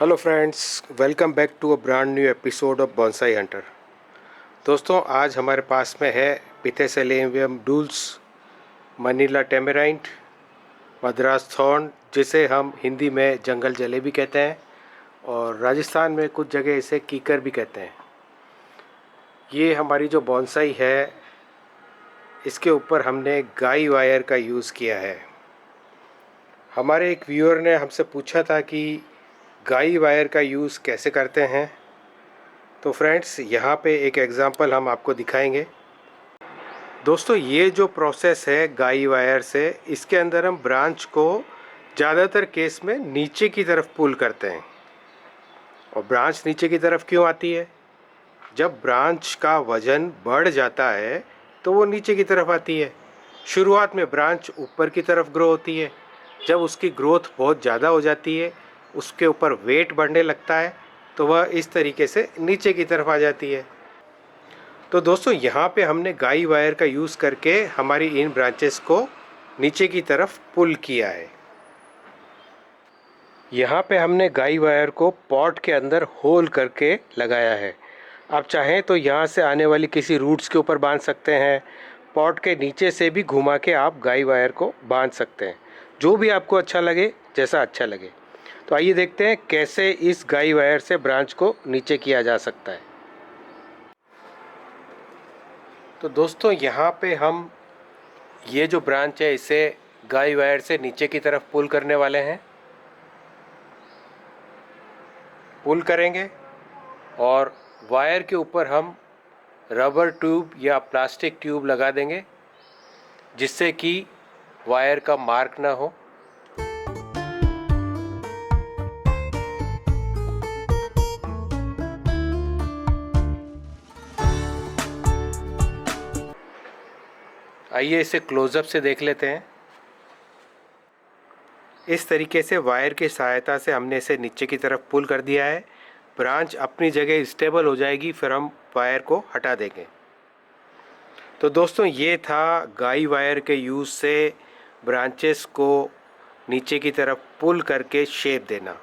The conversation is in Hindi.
Hello friends, welcome back to a brand new episode of bonsai hunter. दोस्तों, आज हमारे पास में है Pithecellobium dulce, Manila tamarind, Madras thorn, जिसे हम हिंदी में जंगल जलेबी कहते हैं और राजस्थान में कुछ जगह इसे कीकर भी कहते हैं। ये हमारी जो बॉन्साई है, इसके ऊपर हमने गाई वायर का यूज़ किया है। हमारे एक व्यूअर ने हमसे पूछा था कि गाई वायर का यूज़ कैसे करते हैं। तो फ्रेंड्स, यहाँ पे एक एग्ज़ाम्पल हम आपको दिखाएंगे। दोस्तों, ये जो प्रोसेस है गाई वायर से, इसके अंदर हम ब्रांच को ज़्यादातर केस में नीचे की तरफ पुल करते हैं। और ब्रांच नीचे की तरफ क्यों आती है? जब ब्रांच का वज़न बढ़ जाता है तो वो नीचे की तरफ आती है। शुरुआत में ब्रांच ऊपर की तरफ ग्रो होती है। जब उसकी ग्रोथ बहुत ज़्यादा हो जाती है, उसके ऊपर वेट बढ़ने लगता है, तो वह इस तरीके से नीचे की तरफ आ जाती है। तो दोस्तों, यहाँ पे हमने गाई वायर का यूज़ करके हमारी इन ब्रांचेस को नीचे की तरफ पुल किया है। यहाँ पे हमने गाई वायर को पॉट के अंदर होल करके लगाया है। आप चाहें तो यहाँ से आने वाली किसी रूट्स के ऊपर बांध सकते हैं। पॉट के नीचे से भी घुमा के आप गाई वायर को बांध सकते हैं, जो भी आपको अच्छा लगे, जैसा अच्छा लगे। तो आइए देखते हैं कैसे इस गाई वायर से ब्रांच को नीचे किया जा सकता है। तो दोस्तों, यहाँ पे हम ये जो ब्रांच है, इसे गाई वायर से नीचे की तरफ पुल करने वाले हैं। पुल करेंगे और वायर के ऊपर हम रबर ट्यूब या प्लास्टिक ट्यूब लगा देंगे, जिससे कि वायर का मार्क ना हो। आइए इसे क्लोजअप से देख लेते हैं। इस तरीके से वायर की सहायता से हमने इसे नीचे की तरफ पुल कर दिया है। ब्रांच अपनी जगह स्टेबल हो जाएगी, फिर हम वायर को हटा देंगे। तो दोस्तों, ये था गाई वायर के यूज़ से ब्रांचेस को नीचे की तरफ पुल करके शेप देना।